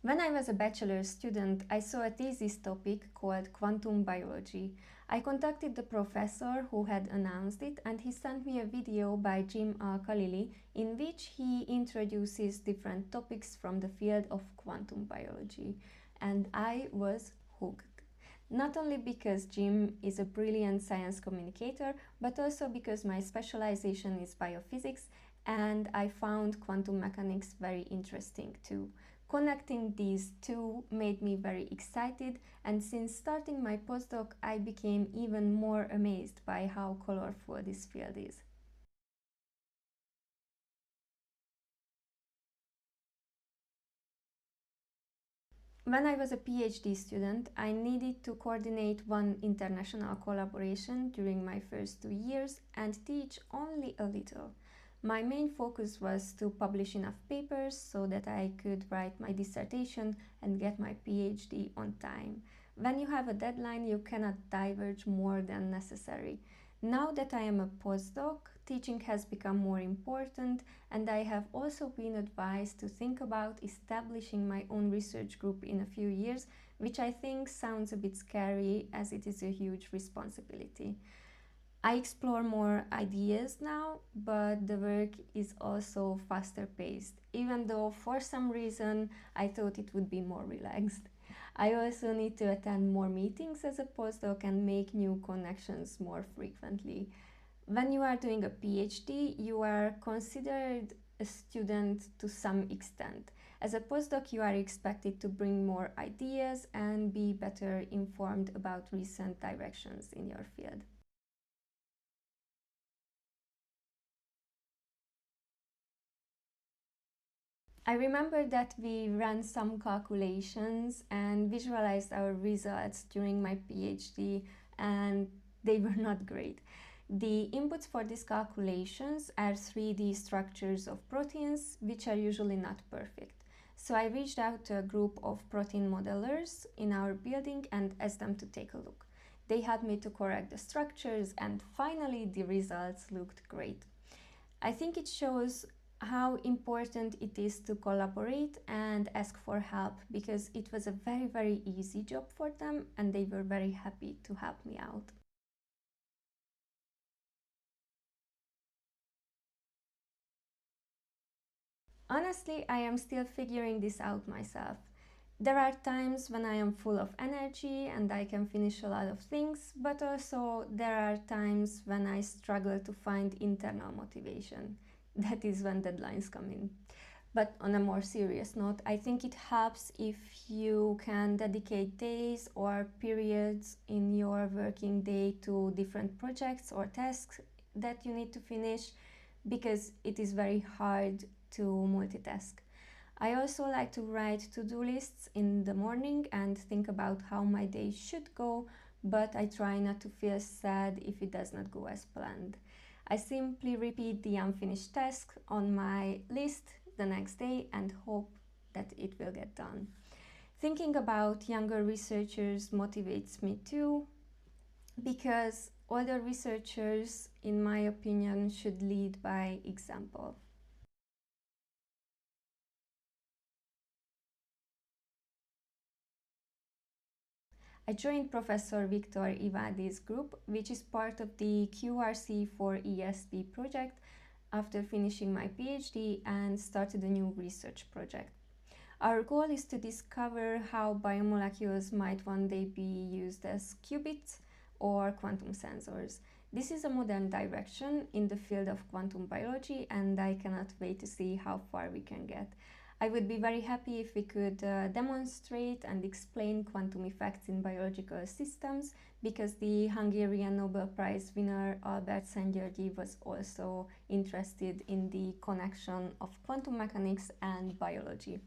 When I was a bachelor student, I saw a thesis topic called quantum biology. I contacted the professor who had announced it, and he sent me a video by Jim Khalili in which he introduces different topics from the field of quantum biology. And I was hooked. Not only because Jim is a brilliant science communicator, but also because my specialization is biophysics and I found quantum mechanics very interesting too. Connecting these two made me very excited, and since starting my postdoc, I became even more amazed by how colorful this field is. When I was a PhD student, I needed to coordinate one international collaboration during my first 2 years and teach only a little. My main focus was to publish enough papers so that I could write my dissertation and get my PhD on time. When you have a deadline, you cannot diverge more than necessary. Now that I am a postdoc, teaching has become more important, and I have also been advised to think about establishing my own research group in a few years, which I think sounds a bit scary as it is a huge responsibility. I explore more ideas now, but the work is also faster paced, even though for some reason I thought it would be more relaxed. I also need to attend more meetings as a postdoc and make new connections more frequently. When you are doing a PhD, you are considered a student to some extent. As a postdoc, you are expected to bring more ideas and be better informed about recent directions in your field. I remember that we ran some calculations and visualized our results during my PhD, and they were not great. The inputs for these calculations are 3D structures of proteins, which are usually not perfect. So I reached out to a group of protein modelers in our building and asked them to take a look. They helped me to correct the structures, and finally the results looked great. I think it shows how important it is to collaborate and ask for help, because it was a very easy job for them and they were very happy to help me out. Honestly, I am still figuring this out myself. There are times when I am full of energy and I can finish a lot of things, but also there are times when I struggle to find internal motivation. That is when deadlines come in. But on a more serious note, I think it helps if you can dedicate days or periods in your working day to different projects or tasks that you need to finish, because it is very hard to multitask. I also like to write to-do lists in the morning and think about how my day should go, but I try not to feel sad if it does not go as planned. I simply repeat the unfinished task on my list the next day and hope that it will get done. Thinking about younger researchers motivates me too, because older researchers, in my opinion, should lead by example. I joined Professor Victor Ivadi's group, which is part of the QRC for ESP project, after finishing my PhD and started a new research project. Our goal is to discover how biomolecules might one day be used as qubits or quantum sensors. This is a modern direction in the field of quantum biology, and I cannot wait to see how far we can get. I would be very happy if we could demonstrate and explain quantum effects in biological systems, because the Hungarian Nobel Prize winner Albert Szent-Györgyi was also interested in the connection of quantum mechanics and biology.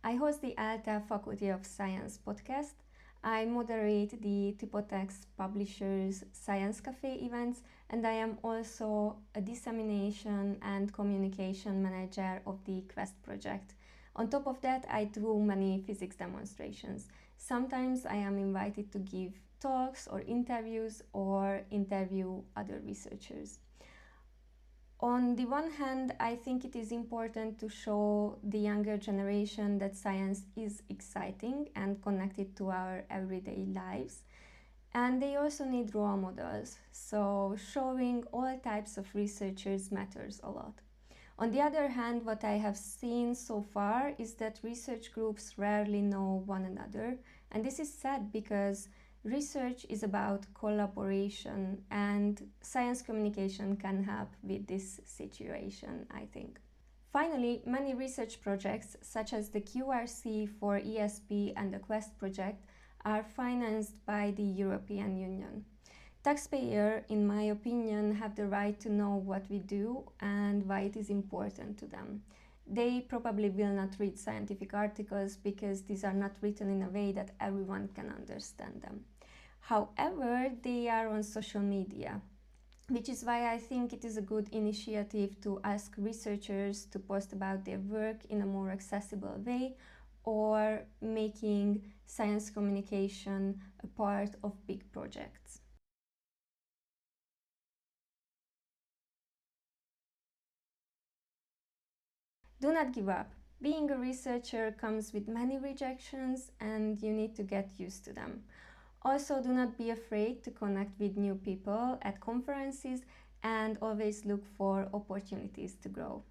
I host the ALTA Faculty of Science podcast. I moderate the Typotex Publishers Science Cafe events, and I am also a dissemination and communication manager of the Quest project. On top of that, I do many physics demonstrations. Sometimes I am invited to give talks or interviews or interview other researchers. On the one hand, I think it is important to show the younger generation that science is exciting and connected to our everyday lives. And they also need role models, so showing all types of researchers matters a lot. On the other hand, what I have seen so far is that research groups rarely know one another, and this is sad because research is about collaboration and science communication can help with this situation, I think. Finally, many research projects, such as the QRC for ESP and the Quest project, are financed by the European Union. Taxpayers, in my opinion, have the right to know what we do and why it is important to them. They probably will not read scientific articles because these are not written in a way that everyone can understand them. However, they are on social media, which is why I think it is a good initiative to ask researchers to post about their work in a more accessible way, or making science communication a part of big projects. Do not give up. Being a researcher comes with many rejections and you need to get used to them. Also, do not be afraid to connect with new people at conferences and always look for opportunities to grow.